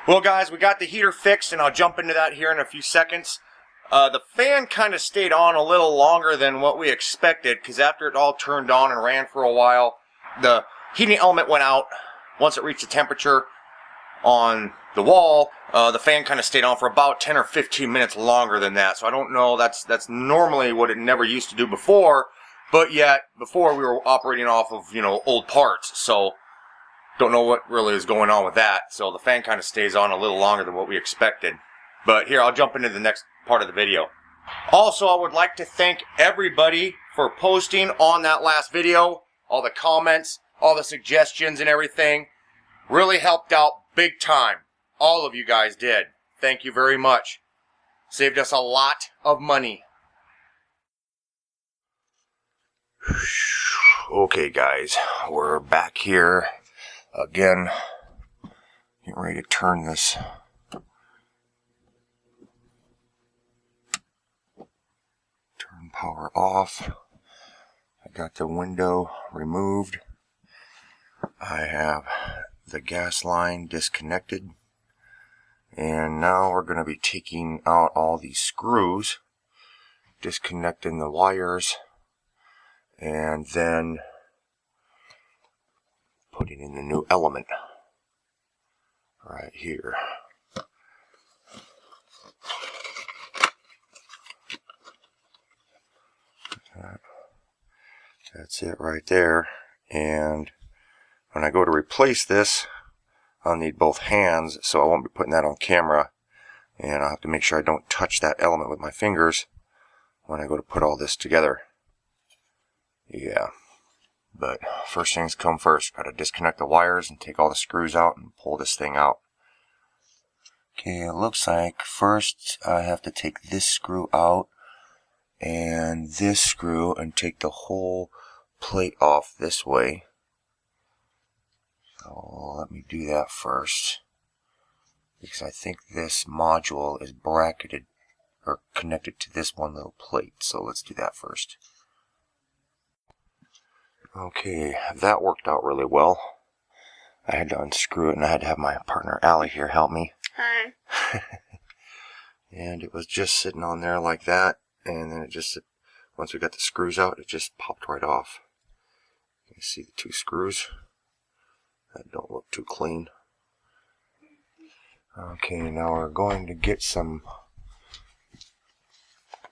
Well guys, we got the heater fixed and I'll jump into that here in a few seconds. The fan kind of stayed on a little longer than what we expected because after it all turned on and ran for a while, the heating element went out. Once it reached the temperature on the wall, the fan kind of stayed on for about 10 or 15 minutes longer than that. So I don't know, that's normally what it never used to do before, but yet before we were operating off of, you know, old parts. So don't know what really is going on with that. So the fan kind of stays on a little longer than what we expected. But here, I'll jump into the next part of the video. Also, I would like to thank everybody for posting on that last video. All the comments, all the suggestions and everything. Really helped out big time. All of you guys did. Thank you very much. Saved us a lot of money. Okay guys, we're back here again. Getting ready to turn this power off. I got the window removed. I have the gas line disconnected. And now we're going to be taking out all these screws, disconnecting the wires, and then putting in the new element right here. That's it right there. And when I go to replace this, I'll need both hands, so I won't be putting that on camera. And I'll have to make sure I don't touch that element with my fingers when I go to put all this together. Yeah. But first things come first. Got to disconnect the wires and take all the screws out and pull this thing out. Okay, it looks like first I have to take this screw out and this screw and take the whole plate off this way. So let me do that first, because I think this module is bracketed or connected to this one little plate. So let's do that first. Okay, that worked out really well. I had to unscrew it and I had to have my partner Allie here help me. Hi. And it was just sitting on there like that. And then it just, once we got the screws out, it just popped right off. You can see the two screws. That don't look too clean. Okay, now we're going to get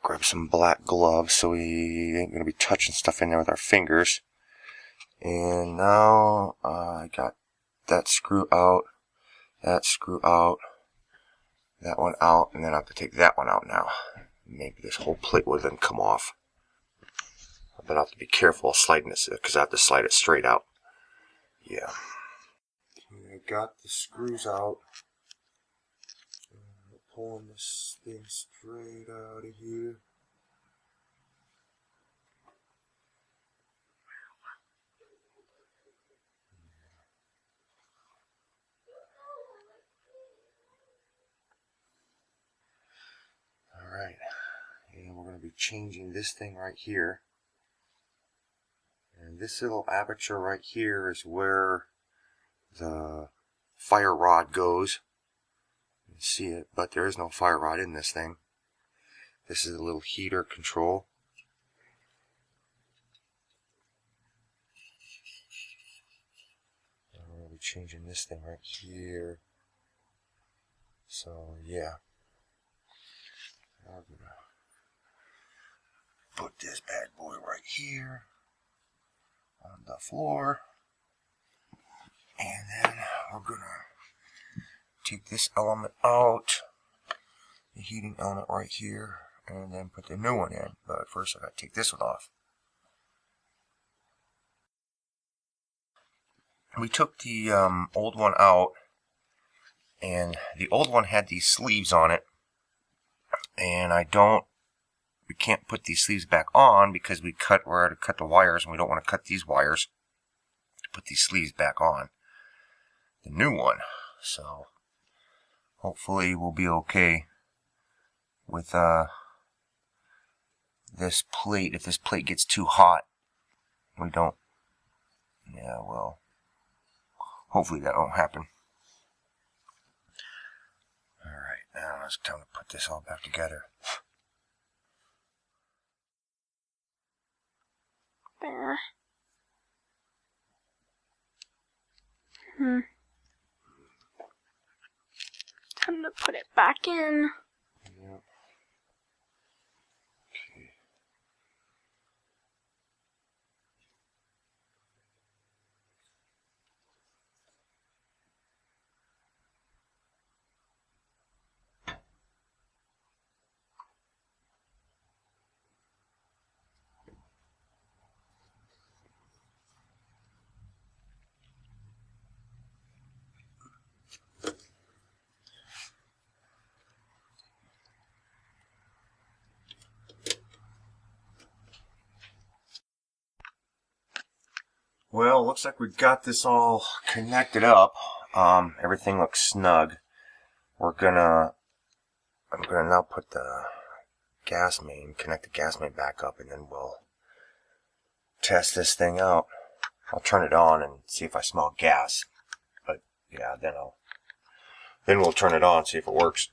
grab some black gloves so we ain't going to be touching stuff in there with our fingers. And now I got that screw out, that screw out, that one out, and then I have to take that one out now. Maybe this whole plate will then come off. But I have to be careful sliding this because I have to slide it straight out. Yeah. Okay, I got the screws out. Pulling this thing straight out of here. Alright. And we're going to be changing this thing right here. And this little aperture right here is where the fire rod goes. You can see it, but there is no fire rod in this thing. This is a little heater control. And we're going to be changing this thing right here. So, yeah. I'm going to put this bad boy right here on the floor, and then we're gonna take this element out, the heating element right here, and then put the new one in. But first I gotta take this one off. We took the old one out, and the old one had these sleeves on it, and we can't put these sleeves back on because we're to cut the wires, and we don't want to cut these wires to put these sleeves back on the new one. So hopefully we'll be okay with this plate. If this plate gets too hot, we don't. Yeah, well, hopefully that won't happen. it's time to put this all back together. There. Time to put it back in. Yep. Okay. Well, looks like we've got this all connected up. Everything looks snug. I'm gonna now put the connect the gas main back up, and then we'll test this thing out. I'll turn it on and see if I smell gas. But yeah, then we'll turn it on, see if it works.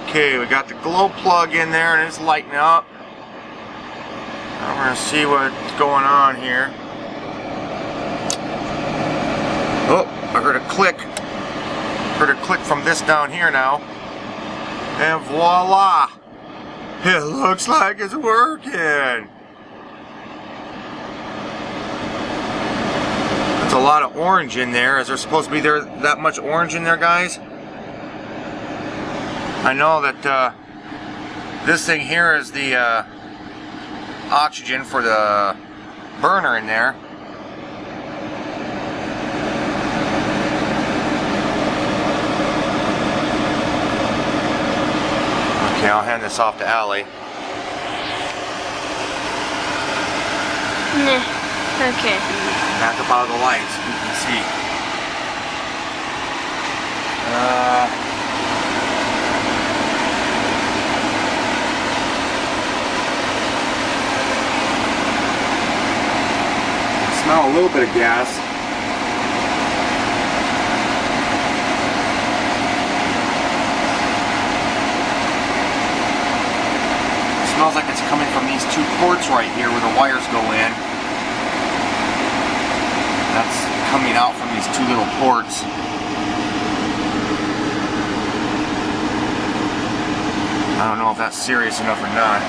Okay, we got the glow plug in there and it's lighting up. I'm gonna see what's going on here. Oh, I heard a click. Heard a click from this down here now. And voila! It looks like it's working. That's a lot of orange in there. Is there supposed to be that much orange in there, guys? I know that this thing here is the oxygen for the burner in there. Okay, I'll hand this off to Allie. Nah, okay. Back up out of the lights, you can see. Smell a little bit of gas. It smells like it's coming from these two ports right here where the wires go in. That's coming out from these two little ports. I don't know if that's serious enough or not.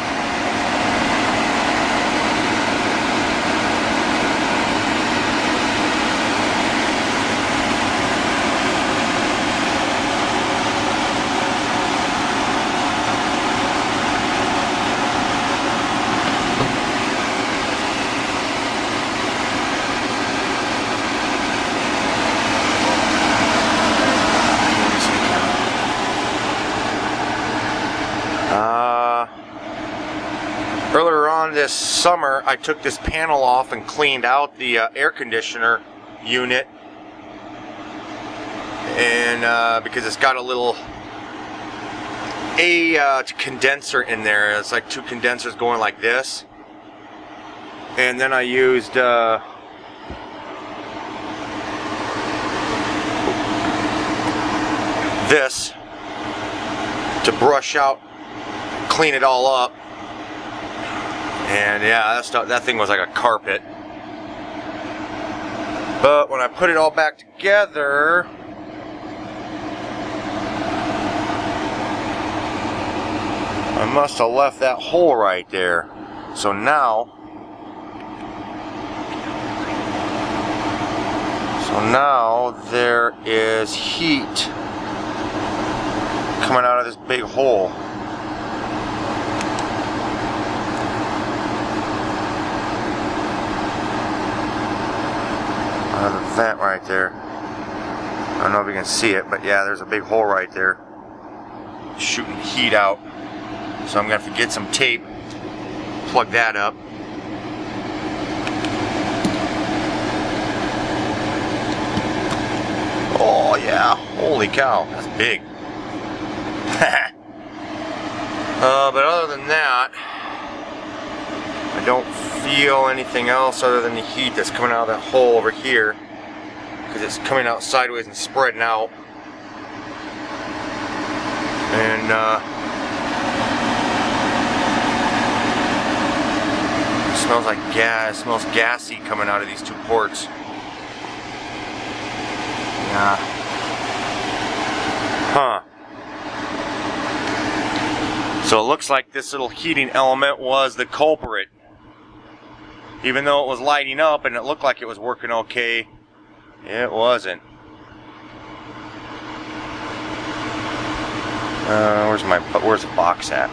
Earlier on this summer, I took this panel off and cleaned out the air conditioner unit, and because it's got a little condenser in there. It's like 2 condensers going like this, and then I used this to brush out, clean it all up, and yeah, that thing was like a carpet. But when I put it all back together, I must have left that hole right there. So now there is heat coming out of this big hole. Another vent right there. I don't know if you can see it, but yeah, there's a big hole right there shooting heat out. So I'm going to have to get some tape, plug that up. Oh yeah, holy cow, that's big. But other than that, I don't feel anything else other than the heat that's coming out of that hole over here, because it's coming out sideways and spreading out. And it smells like gas. It smells gassy coming out of these 2 ports. Yeah. Huh. So it looks like this little heating element was the culprit. Even though it was lighting up and it looked like it was working okay, it wasn't. Where's the box at?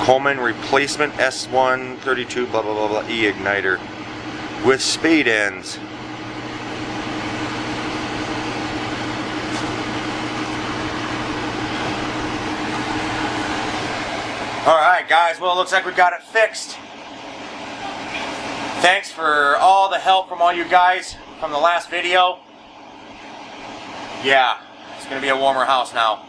Coleman replacement S132 blah blah blah blah E-igniter with spade ends. Alright guys, well it looks like we got it fixed. Thanks for all the help from all you guys from the last video. Yeah, it's gonna be a warmer house now.